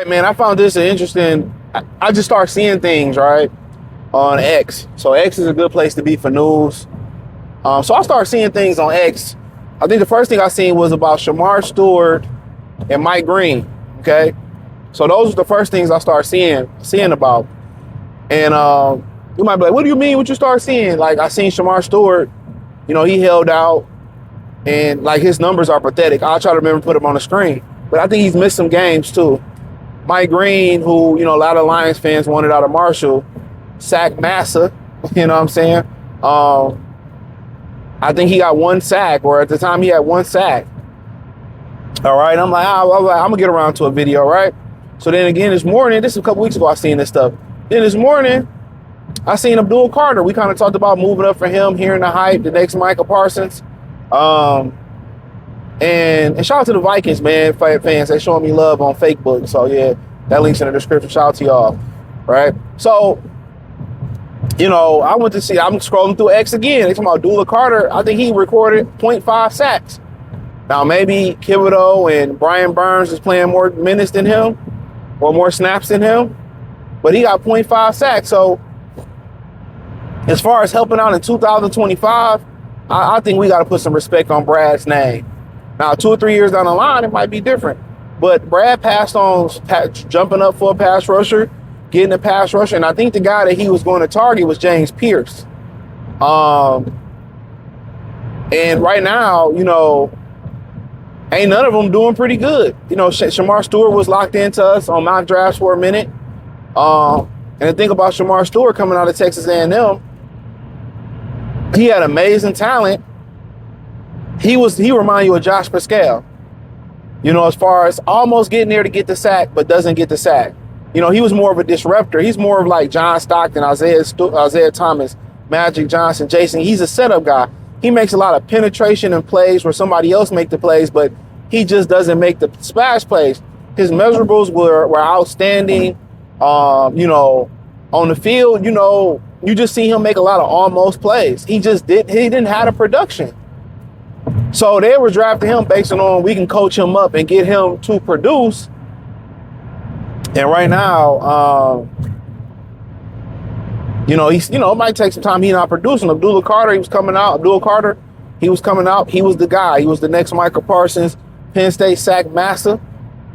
right, man. I found this interesting. I just start seeing things, right, on X. So X is a good place to be for news. So I started seeing things on X. I think the first thing I seen was about Shamar Stewart and Mike Green. Okay, so those are the first things I started seeing about. And you might be like, "What do you mean? What you start seeing?" Like I seen Shamar Stewart. You know, he held out, and like his numbers are pathetic. I'll try to remember to put him on the screen. But I think he's missed some games too. Mike Green, who, you know, a lot of Lions fans wanted out of Marshall, sacked Massa, you know what I'm saying? I think he got one sack, or at the time he had one sack. All right, I'm like, I'm gonna get around to a video, right? So then again this morning, this is a couple weeks ago I seen this stuff. Then this morning, I seen Abdul Carter. We kind of talked about moving up for him, hearing the hype, the next Micah Parsons. And shout out to the Vikings, man, fans. They showing me love on Facebook. So yeah, that link's in the description. Shout out to y'all, right? So, you know, I'm scrolling through X again. They talking about Abdul Carter. I think he recorded 0.5 sacks. Now maybe Thibodeau and Brian Burns is playing more minutes than him or more snaps than him, but he got 0.5 sacks. So as far as helping out in 2025, I think we got to put some respect on Brad's name. Now, 2 or 3 years down the line, it might be different. But Brad passed on jumping up for a pass rusher, getting a pass rusher, and I think the guy that he was going to target was James Pierce. And right now, you know, ain't none of them doing pretty good. You know, Shamar Stewart was locked into us on mock drafts for a minute. And the thing about Shamar Stewart coming out of Texas A&M, he had amazing talent. He reminded you of Josh Pascal, you know, as far as almost getting there to get the sack, but doesn't get the sack. You know, he was more of a disruptor. He's more of like John Stockton, Isaiah Thomas, Magic Johnson, Jason. He's a setup guy. He makes a lot of penetration and plays where somebody else make the plays, but he just doesn't make the splash plays. His measurables were outstanding. You know, on the field, you know, you just see him make a lot of almost plays. He didn't have the production. So they were drafting him based on we can coach him up and get him to produce. And right now, you know, it might take some time. He's not producing. Abdul Carter, he was coming out. He was the guy. He was the next Micah Parsons, Penn State sack master.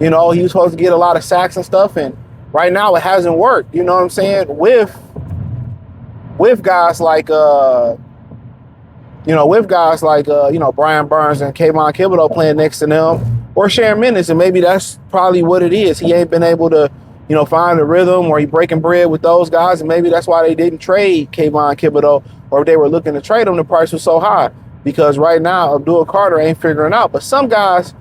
You know, he was supposed to get a lot of sacks and stuff. And right now it hasn't worked. You know what I'm saying? With guys like, Brian Burns and Kayvon Thibodeau playing next to them, or sharing minutes, and maybe that's probably what it is. He ain't been able to, you know, find a rhythm, or he breaking bread with those guys, and maybe that's why they didn't trade Kayvon Thibodeau, or if they were looking to trade him, the price was so high. Because right now, Abdul Carter ain't figuring out. But some guys,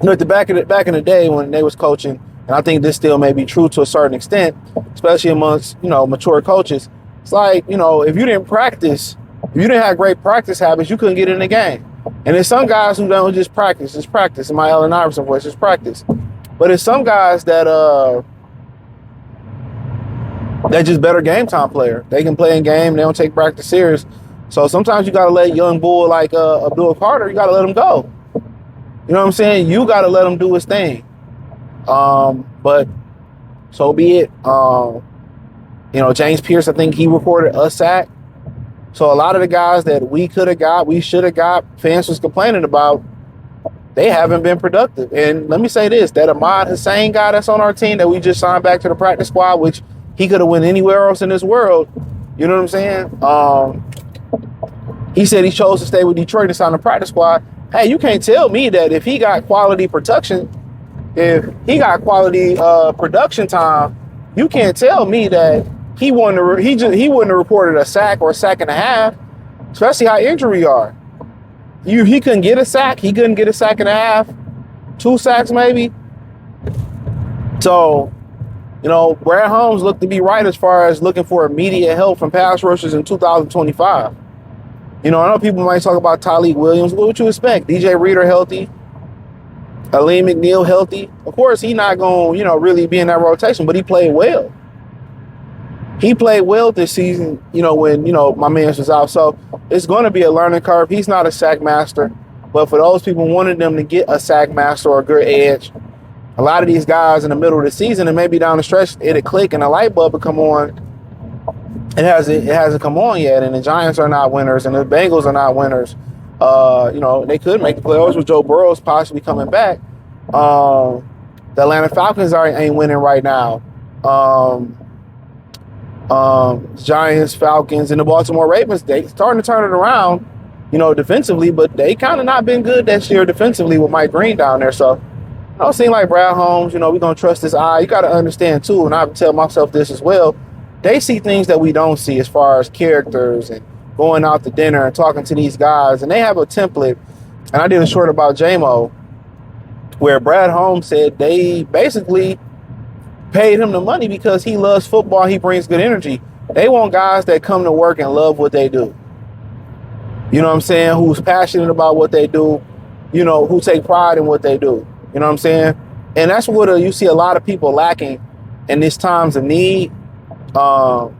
you know, at the back in the day when they was coaching, and I think this still may be true to a certain extent, especially amongst, you know, mature coaches. It's like, you know, if you didn't practice, if you didn't have great practice habits, you couldn't get in the game. And there's some guys who don't just practice. In my Allen Iverson voice, just practice. But there's some guys that they're just better game time player. They can play in game. They don't take practice serious. So sometimes you got to let young bull like Abdul Carter, you got to let him go. You know what I'm saying? You got to let him do his thing. But so be it. You know, James Pierce, I think he recorded a sack. So a lot of the guys that we should have got, fans was complaining about, they haven't been productive. And let me say this, that Ahmad Hussein guy that's on our team that we just signed back to the practice squad, which he could have went anywhere else in this world. You know what I'm saying? He said he chose to stay with Detroit and sign the practice squad. Hey, you can't tell me that if he got quality production, production time, you can't tell me that he wouldn't have reported a sack or a sack and a half, especially how injury are. He couldn't get a sack. He couldn't get a sack and a half, 2 sacks maybe. So, you know, Brad Holmes looked to be right as far as looking for immediate help from pass rushers in 2025. You know, I know people might talk about Tyleik Williams. What would you expect? DJ Reader healthy, Aleem McNeil healthy. Of course, he's not going to, you know, really be in that rotation, but he played well. He played well this season, you know, when, you know, my man was out. So it's going to be a learning curve. He's not a sack master. But for those people wanting them to get a sack master or a good edge, a lot of these guys in the middle of the season and maybe down the stretch, it'll click and a light bulb will come on. It hasn't come on yet, and the Giants are not winners, and the Bengals are not winners. They could make the playoffs with Joe Burrow possibly coming back. The Atlanta Falcons ain't winning right now. Giants, Falcons, and the Baltimore Ravens, they starting to turn it around, defensively, but they kind of not been good this year defensively with Mike Green down there. So I don't seem like Brad Holmes, we're going to trust his eye. You got to understand, too, and I tell myself this as well, they see things that we don't see as far as characters and going out to dinner and talking to these guys. And they have a template. And I did a short about J-Mo where Brad Holmes said they basically paid him the money because he loves football. He brings good energy. They want guys that come to work and love what they do. You know what I'm saying? Who's passionate about what they do, who take pride in what they do. You know what I'm saying? And that's what you see a lot of people lacking in these times of need. A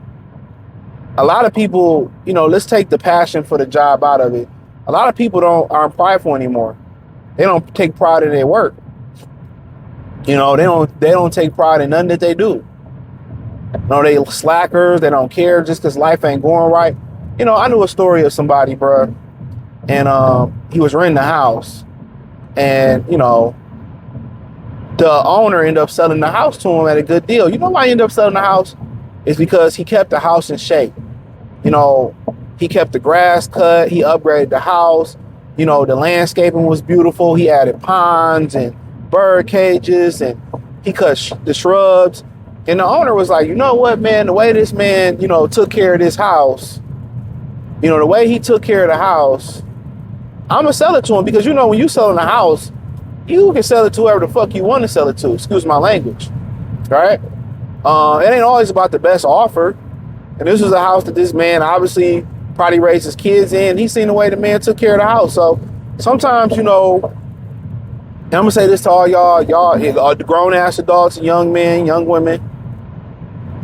lot of people, let's take the passion for the job out of it. A lot of people aren't prideful anymore. They don't take pride in their work. They don't take pride in nothing that they do. They slackers. They don't care just because life ain't going right. I knew a story of somebody, bruh, and he was renting a house, and the owner ended up selling the house to him at a good deal. You know why he ended up selling the house? It's because he kept the house in shape. He kept the grass cut. He upgraded the house. The landscaping was beautiful. He added ponds and bird cages, and he cut the shrubs. And the owner was like, you know what, man, the way this man, took care of this house, the way he took care of the house, I'm going to sell it to him because, when you selling a house, you can sell it to whoever the fuck you want to sell it to. Excuse my language. Right? It ain't always about the best offer. And this was a house that this man obviously probably raised his kids in. He seen the way the man took care of the house. So sometimes, and I'm going to say this to all y'all the grown-ass adults, young men, young women.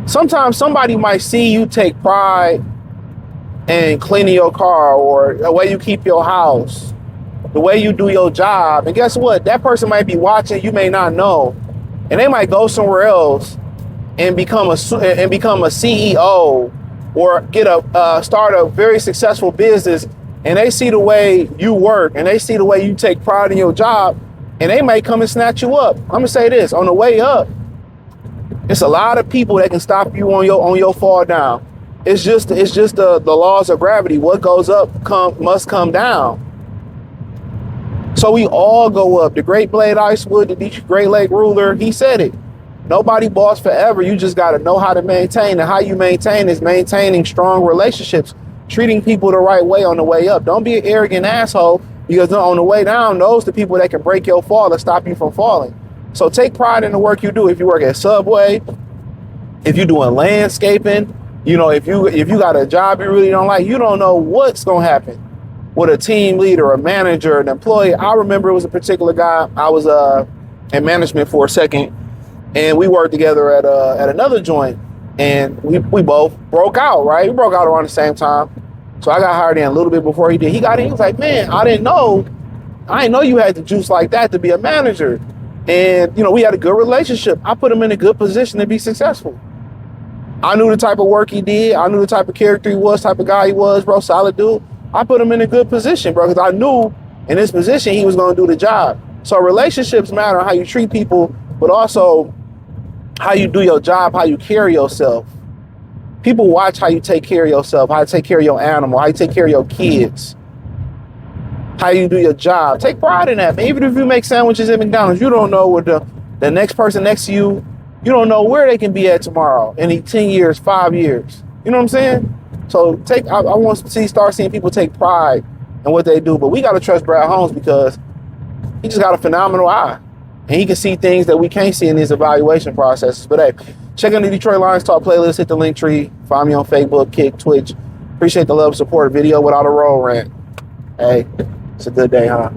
Sometimes somebody might see you take pride in cleaning your car or the way you keep your house, the way you do your job. And guess what? That person might be watching, you may not know. And they might go somewhere else and become a CEO or start a very successful business, and they see the way you work and they see the way you take pride in your job, and they might come and snatch you up. I'm gonna say this, on the way up, it's a lot of people that can stop you on your fall down. It's just the laws of gravity. What goes up must come down. So we all go up. The great Blade Icewood, the Great Lake Ruler, he said it. Nobody boss forever. You just got to know how to maintain. And how you maintain is maintaining strong relationships, treating people the right way on the way up. Don't be an arrogant asshole, because on the way down, those are the people that can break your fall and stop you from falling. So take pride in the work you do. If you work at Subway, if you're doing landscaping, if you got a job you really don't like, you don't know what's going to happen with a team leader, a manager, an employee. I remember it was a particular guy. I was in management for a second, and we worked together at another joint, and we both broke out, right? We broke out around the same time. So I got hired in a little bit before he did. He got in, he was like, man, I didn't know you had the juice like that to be a manager. And, we had a good relationship. I put him in a good position to be successful. I knew the type of work he did. I knew the type of character he was, type of guy he was, bro, solid dude. I put him in a good position, bro, because I knew in this position he was going to do the job. So relationships matter, how you treat people, but also how you do your job, how you carry yourself. People watch how you take care of yourself, how you take care of your animal, how you take care of your kids, how you do your job. Take pride in that, man. Even if you make sandwiches at McDonald's, you don't know what the next person next to you, you don't know where they can be at tomorrow in 10 years, 5 years. You know what I'm saying? So I want to start seeing people take pride in what they do. But we got to trust Brad Holmes because he just got a phenomenal eye. And he can see things that we can't see in these evaluation processes. But hey, check out the Detroit Lions Talk playlist. Hit the link tree. Find me on Facebook, Kick, Twitch. Appreciate the love, support. Video without a roll rant. Hey, it's a good day, huh?